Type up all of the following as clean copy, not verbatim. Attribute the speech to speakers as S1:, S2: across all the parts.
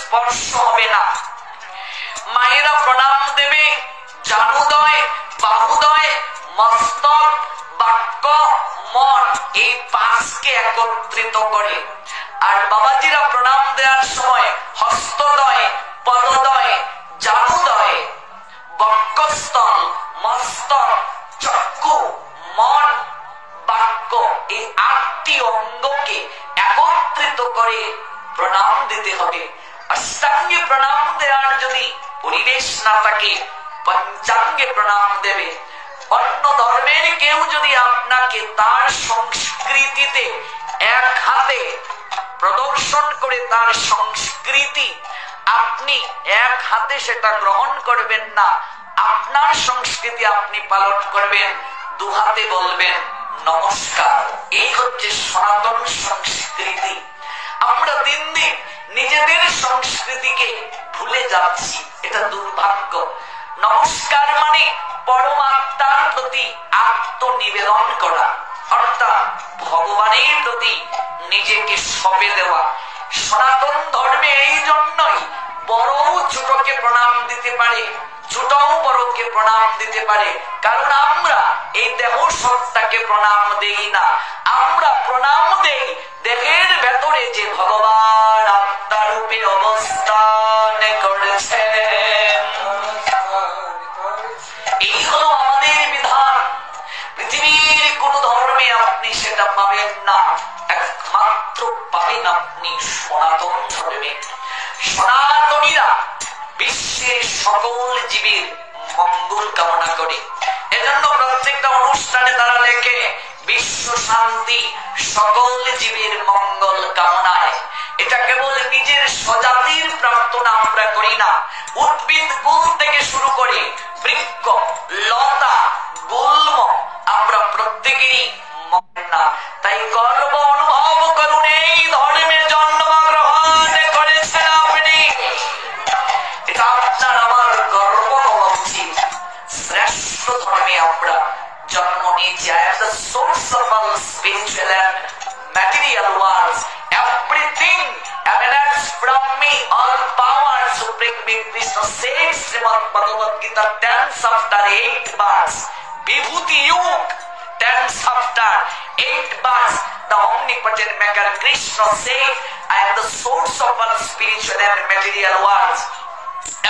S1: স্পর্শ হবে না। মায়েরা প্রণাম দেবে জানুদয়, বাহুদয়, মস্তক, বাক্য, মন, এই পাঁচকে একত্রিত করে। আর বাবাজিরা প্রণাম দেওয়ার সময় হস্তদয়, পদদয়, জানুদয়, বক্ষস্থল, মস্তক, চক্ষু, মন, বাক্য, এই 8টি অঙ্গকে একত্রিত করে প্রণাম দিতে হবে। অষ্টাঙ্গে প্রণাম দেওয়ার যদি পরিবেশ না থাকে, পঞ্চাঙ্গে প্রণাম দেবে। অন্য ধর্মের কেউ যদি আপনাকে তার সংস্কৃতিতে এক হাতে প্রদর্শন করে তার সংস্কৃতি, আপনি এক হাতে সেটা গ্রহণ করবেন না। আপনার সংস্কৃতি আপনি পালন করবেন, 2 হাতে বলবেন নমস্কার। এই হচ্ছে সনাতন সংস্কৃতি। আমরা দিন দিন নিজেদের সংস্কৃতিকে ভুলে যাচ্ছি, এটা দুর্ভাগ্য। নমস্কার মানে পরমাত্মার প্রতি আত্মনিবেদন করা, অর্থাৎ ভগবানের প্রতি নিজেকে সঁপে দেওয়া। সনাতন ধর্মে এই জন্যই বড়ও ছোটকে প্রণাম দিতে পারে, ছোটও বড়কে প্রণাম দিতে পারে, কারণ আমরা এই দেহ সত্তাকে প্রণাম দেই না। আমরা প্রণাম দেই দেহের ভেতরে যে ভগবান আত্মারূপে অবস্থান করেছেন। এই হলো আমাদের বিধান। পৃথিবীর কোন ধর্মে আপনি সেটা পাবেন না, একমাত্র পাবেন আপনি সনাতন ধর্মে। সনাতনীরা বিশ্বের সকল জীবের মঙ্গল কামনা করে। এজন্য প্রত্যেকটা অনুষ্ঠানে তারা লেখে বিশ্ব শান্তি, সকল জীবের মঙ্গল কামনায়। এটা কেবল নিজের স্বজাতির প্রার্থনা আমরা করি না, উদ্ভিদ কুল থেকে শুরু করে বৃক্ষ, লতা, গুল্ম আমরা প্রত্যেকেরই না। তাই গর্ব অনুভব করুন, এই ধর্মে জন্মগ্রহণ করেছেন আপনি, এটা আপনার আমার গর্ব হওয়া উচিত। শ্রেষ্ঠ ধর্মে আমরা জন্ম নিয়েছি। I am the source of all spiritual and material worlds. Everything emanates from me. All power supreme me. Krishna says, Srimad Bhagavad Gita 10 chapter 8 verse. Vibhuti Yug 10 chapter 8 verse. The omnipotent maker Krishna says, I am the source of all spiritual and material worlds.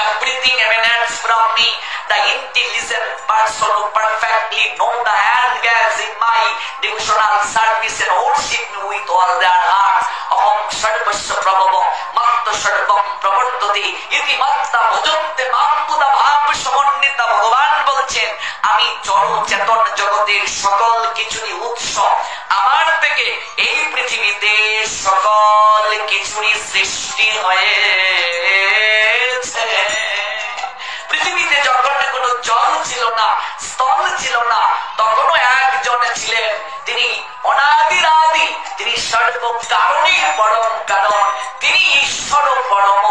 S1: Everything emanates from me. The intelligent person who perfectly know the hand gags in my devotional service and worship me with all their hearts. Aham sarvasya prabhava matta sarvam pravartati iti matta bhajante mambuddha bhav samannita। ভগবান বলছেন, আমি জড় চেতন জগতের সকল কিছুরই উৎস। আমার থেকে এই পৃথিবীতে সকল কিছুরই সৃষ্টি হয়েছে। পৃথিবীতে যখন কোনো জল ছিল না, স্থল ছিল না, তখনও একজন ছিলেন, তিনি অনাদির আদি, তিনি সর্ব কারণের পরম কারণ, তিনি ঈশ্বর পরম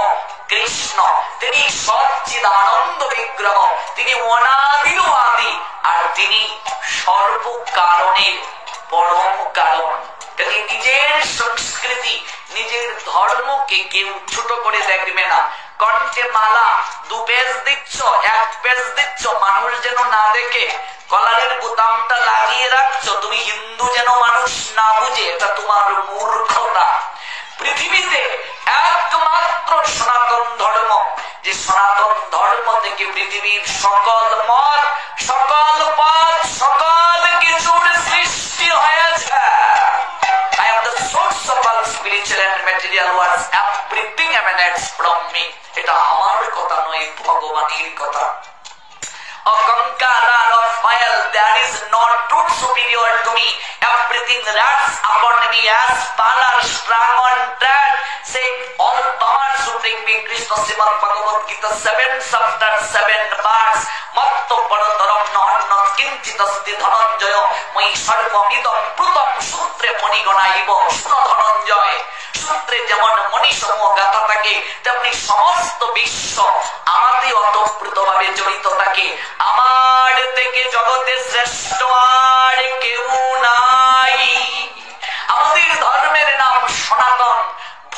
S1: কৃষ্ণ, তিনি সচ্চিদানন্দ বিগ্রহ, তিনি অনাদির আদি, আর তিনি সর্ব কারণের পরম কারণ। নিজের সংস্কৃতি, নিজের ধর্মকে কেউ ছোট করে দেখবে না। কণ্ঠে মালা 2 পেজ দিচ্ছ, 1 পেজ দিচ্ছ, মানুষ যেন না দেখে। কলারের বোতামটা লাগিয়ে রাখছো, তুমি হিন্দু যেন মানুষ না বুঝে, এটা তোমার মূর্খতা। পৃথিবীতে একমাত্র সনাতন ধর্ম, যে সনাতন ধর্ম থেকে পৃথিবীর সকল মত, সকল পথ, সকল কিছুর সৃষ্টি হয়েছে। I am the source of all spiritual and material worlds. Everything emanates from me. এটা আমার কথা নয়, ভগবানের কথা। A conqueror of fire, there is no truth superior to me. Everything rests upon me as banner strung on thread. Say all power supreme me. Krishna Srimad Bhagavad Gita 7 chapter 7 verse. Matto parataram nahanna kinchitasti dhananjaya moi sarvamidam prutam sutre monigonaibo। শুনো ধনঞ্জয়, সূত্রে যেমন মণিসমূহ গাথা থাকে, তেমনি সমস্ত বিশ্ব আমাদের ওতপ্রোত ভাবে জড়িত থাকে। আমার থেকে জগতে শ্রেষ্ঠ আর কেউ নাই। আমাদের ধর্মের নাম সনাতন,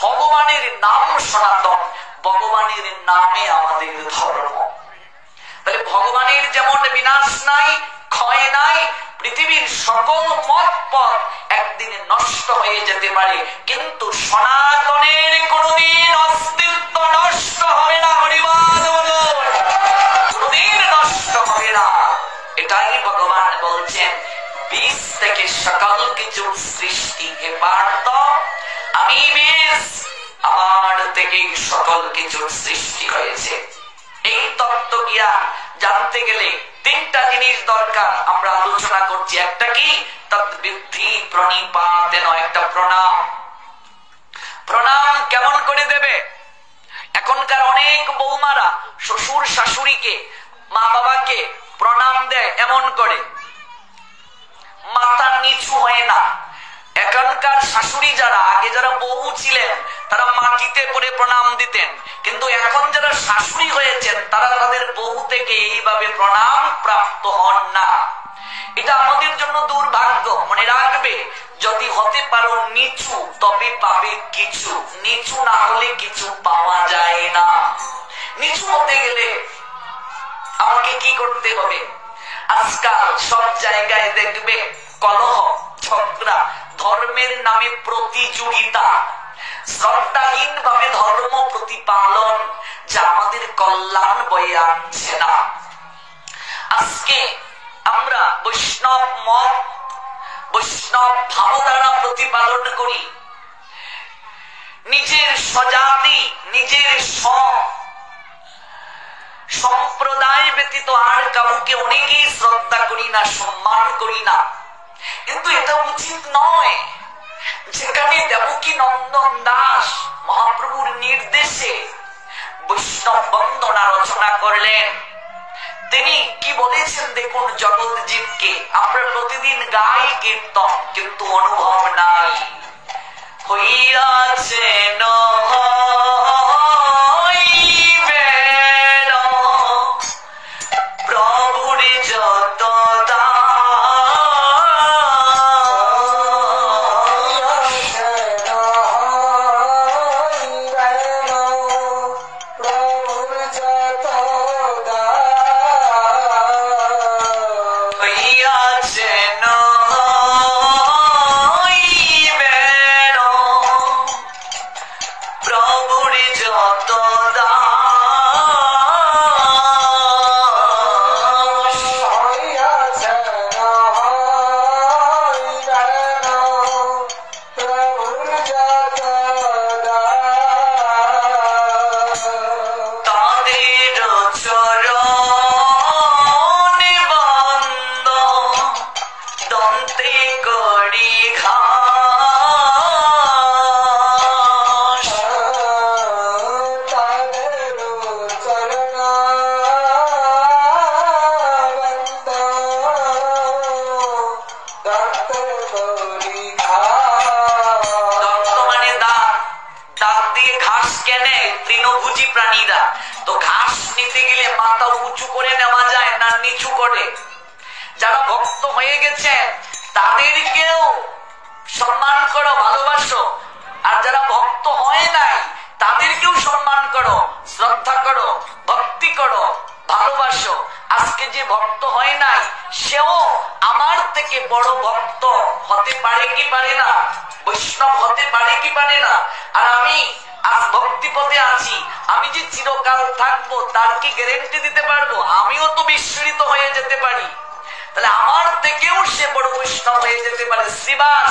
S1: ভগবানের নাম সনাতন, ভগবানের নামে আমাদের ধর্ম। তাহলে ভগবানের যেমন বিনাশ নাই, ক্ষয় নাই, পৃথিবীর সকল মত পথ একদিনে নষ্ট হয়ে যেতে পারে, কিন্তু সনাতনের কোনদিন অস্তিত্ব নষ্ট হবে না। হরিবল বলুন, কোনদিন নষ্ট হবে না। এটাই ভগবান বলছেন, বীজ থেকে সকল কিছুর সৃষ্টি। হে পার্থ, আমি বীজ, আমার থেকেই সকল কিছুর সৃষ্টি হয়েছে। এই তত্ত্ব জ্ঞান জানতে গেলে তিনটা জিনিস দরকার, আমরা আলোচনা করছি। একটা কি? তদ্বিদ্ধি প্রণিপাতেন, একটা প্রণাম। প্রণাম কেমন করে দেবে? এখনকার অনেক বৌমারা শ্বশুর শাশুড়িকে, মা বাবাকে প্রণাম দেয় এমন করে, মাথা নিচু হয় না। এখনকার শাশুড়ি যারা, আগে যারা বউ ছিলেন তারা মাটিতে পড়ে প্রণাম দিতেন, কিন্তু এখন যারা শাশুড়ি হয়েছেন তারা তাদের বউ থেকে এইভাবে প্রণাম প্রাপ্ত হন না। এটা আমাদের জন্য দুর্ভাগ্য। মনে রাখবে, যদি হতে পারো নিচু তবে পাবে কিছু, নিচু না হলে কিছু পাওয়া যায় না। নিচু হতে গেলে আমাকে কি করতে হবে? আজকাল সব জায়গায় দেখবে কলহ, ঝগড়া, ধর্মের নামে প্রতিযোগিতা, শ্রদ্ধাহীন ভাবে ধর্ম প্রতিপালন, যা আমাদের কল্যাণ বয়ে আনছে না। আজকে আমরা বৈষ্ণব মত, বৈষ্ণব ভাবধারা প্রতিপালন করি। নিজের স্বজাতি, নিজের সম্প্রদায় ব্যতীত আর কাউকে অনেকেই শ্রদ্ধা করি না, সম্মান করি না। কিন্তু এটা উচিত নয়। যেখানে দেবকী নন্দন দাস মহাপ্রভুর নির্দেশে বৈষ্ণব বন্দনা রচনা করলেন, তিনি কি বলেছেন দেখুন, জগৎ জীবকে আমরা প্রতিদিন গাই কীর্তন, কিন্তু অনুভব নাই। হইয়াছে প্রভুর যত প্রাণীরা তো ঘাস নিতে গেলে মাথা উঁচু করে নেওয়া যায় না, নিচু করে। যারা ভক্ত হয়ে গেছেন তাদেরকেও সম্মান করো, ভালোবাসো। আর যারা ভক্ত হয় নাই তাদেরকেও সম্মান করো, শ্রদ্ধা করো, ভক্তি করো, ভালোবাসো। আজকে যে ভক্ত হয় নাই সেও আমার থেকে বড় ভক্ত হতে পারে কি পারে না, বৈষ্ণব হতে পারে কি পারে না। আর আমি আজ ভক্তি পথে আছি, আমি যে চিরকাল থাকবো তার কি গ্যারান্টি দিতে পারবো? আমিও তো বিস্মৃত হয়ে যেতে পারি। তাহলে আমার থেকেও সে বড় বৈষ্ণব হয়ে যেতে পারে। শ্রীবাস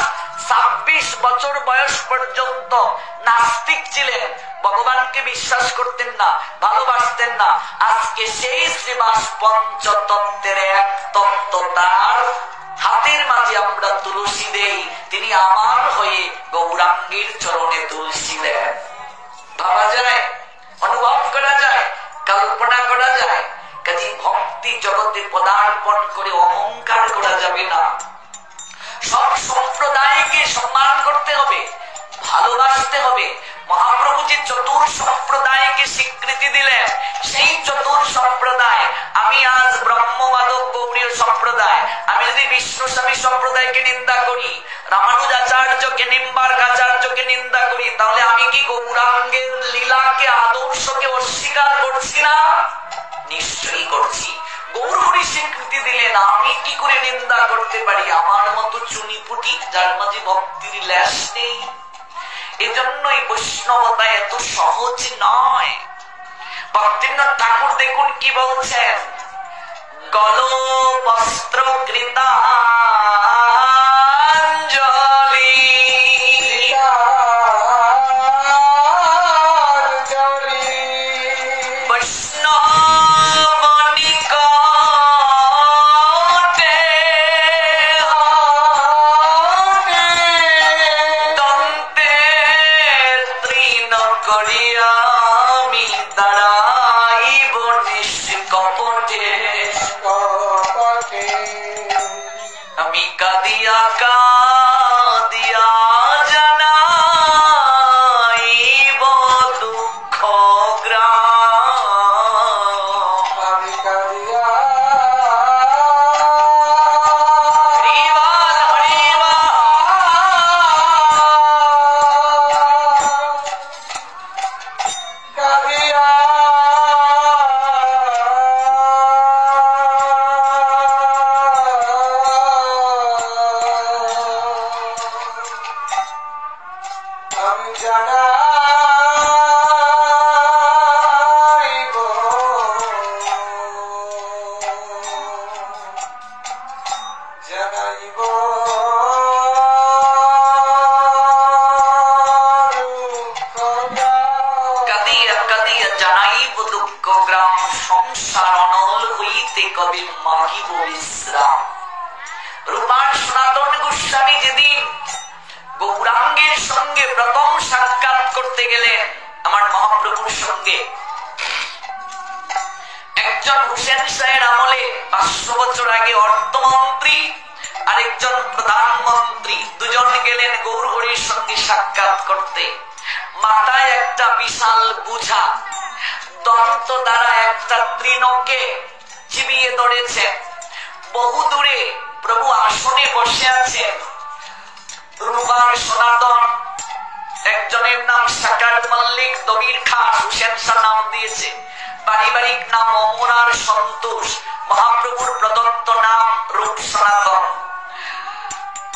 S1: 26 বছর বয়স পর্যন্ত নাস্তিক ছিলেন, ভগবানকে বিশ্বাস করতেন না, ভালোবাসতেন না। আজকে সেই শ্রীবাস পঞ্চতত্ত্বের এক তত্ত্ব তার হাতের মাঝে আমরা তুলসী দেই, তিনি আমার হয়ে গৌরাঙ্গীর চরণে তুলসী দেন। ভাবা যায়, অনুভব করা যায়, কল্পনা করা যায়। কাজে ভক্তি জগতে পদার্পণ করে অহংকার করা যাবে না। সব সম্প্রদায়কে সম্মান করতে হবে, ভালোবাসতে হবে। মহাপ্রভু যে চতুর সম্প্রদায়কে স্বীকৃতি দিলেন, সেই চতুর সম্প্রদায়, আমি আজ ব্রহ্মবাদক গৌড়ীয় সম্প্রদায়, আমি যদি বিষ্ণু স্বামী সম্প্রদায়কে নিন্দা করি, রামানুজাচার্যকে, নিম্বার্ক আচার্যকে নিন্দা করি, তাহলে আমি কি গৌরাঙ্গের লীলাকে আদর্শকে অস্বীকার করছি না? নিশ্চয়ই করছি। গৌরহরি স্বীকৃতি দিলেন, আমি কি করে নিন্দা করতে পারি? আমার মতো চুনিপুটি যার মাঝে ভক্তির লেশ নেই। এজন্যই বৈষ্ণবতা এত সহজ নয়। ভক্তিনাথ ঠাকুর দেখুন কি বলছেন, গল বস্ত্র কৃতাঞ্জলি রূপার সনাতন গোস্বামী যেদিন গৌরাঙ্গের সঙ্গে প্রথম সাক্ষাৎ করতে গেলেন আমার মহাপ্রভুর সঙ্গে, একজন হুসেন শাহের আমলে 500 বছর আগে অর্থমন্ত্রী আরেকজন প্রধানমন্ত্রী দুজন গেলেন গৌরহরির সঙ্গে সাক্ষাৎ করতে। মাথায় একটা বিশাল বোঝা, দন্ত দ্বারা একটা তৃণকে চিবিয়ে ধরেছেন। বহু দূরে প্রভু আসনে বসে আছেন। রূপার সনাতন একজনের নাম সাকার মল্লিক, দবির খান, হুসেন শাহ নাম দিয়েছে, পারিবারিক নাম অমরার সন্তোষ, মহাপ্রভুর প্রদত্ত নাম রূপ সনাতন।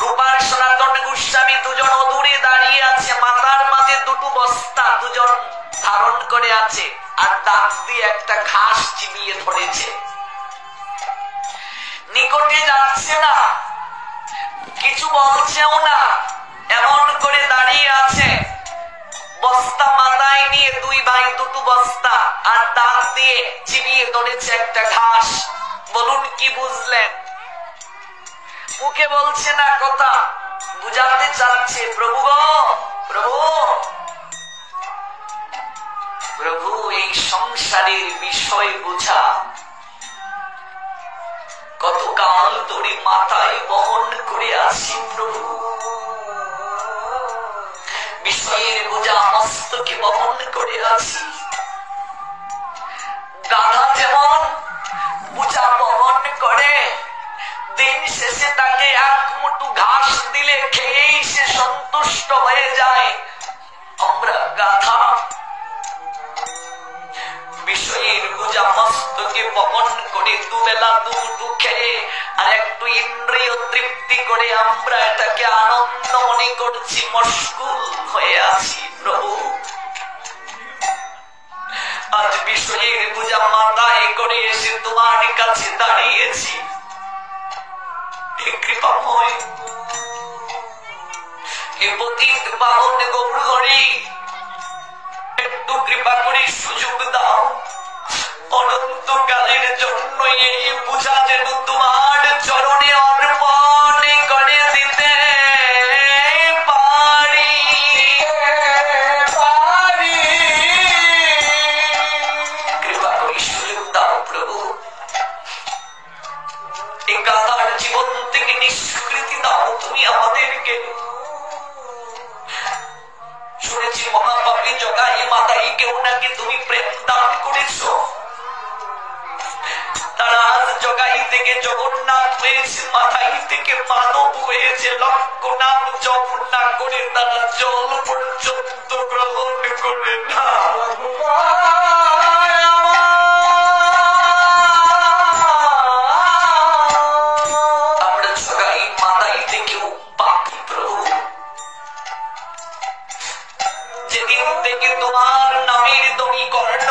S1: রূপার সনাতন গোস্বামী দুজন অদূরে দাঁড়িয়ে আছে, মাথার মাঝে দুটো বস্তা দুজন ধারণ করে আছে, আর দাঁত দিয়ে একটা ঘাস চিবিয়ে ধরেছে। নিকটে যাচ্ছে না, কিছু বলছেও না, এমন করে দাঁড়িয়ে আছে। বস্তা মাথায় নিয়ে দুই ভাই দুটো বস্তা, আর দাঁত দিয়ে চিবিয়ে ধরেছে একটা ঘাস। বলুন কি বুঝলেন? মুখে বলছে না কথা, বুঝাতে চাচ্ছে প্রভু গো, প্রভু প্রভু এই সংসারের বিষয় বুঝা কতকাল ধরে মাথায় বহন করে আসি প্রভু, বিষয়ের বোঝা মস্তকে বহন করে আসি। গাধা যেমন বোঝা বহন করে, দিন শেষে তাকে এক মুঠো ঘাস দিলে খেয়েই সে সন্তুষ্ট হয়ে যায়। আমরা গাধা, বিষয়ের বোঝা মস্তকে বহন করে দুবেলা দুটো খেয়ে আর একটু ইন্দ্রিয় তৃপ্তি করে আমরা এটাকে আনন্দ মনে করছি, মশগুল হয়ে আছি প্রভু। আজ বিষয়ের বোঝা মাথায় করে এসে তোমার কাছে দাঁড়িয়েছি। কৃপাময় হে পতিত পাবন গৌরহরি, একটু কৃপা করে সুযোগ দাও। অনন্তকালের জন্য এই পূজা যেন তোমার চরণে অর্পণ করে দিতে পারি। কৃপা করে সুযোগ দাও প্রভু। এই গাধার জীবন থেকে নিষ্কৃতি দাও তুমি আমাদেরকে। শুনেছি মহাপাপী জগাই মাতাই কেউ নাকি তুমি প্রেম দান করেছ। তারা আজ জগাই থেকে থেকে জগন্নাথ হয়েছে, মাথায় থেকে মানব হয়েছে, লক্ষ নাম জপ না করে তারা জল পর্যন্ত গ্রহণ করে না। আমরা সবাই মাথায় থেকেও পাপি প্রভু। যেদিন থেকে তোমার নামের দড়ি কর্ণ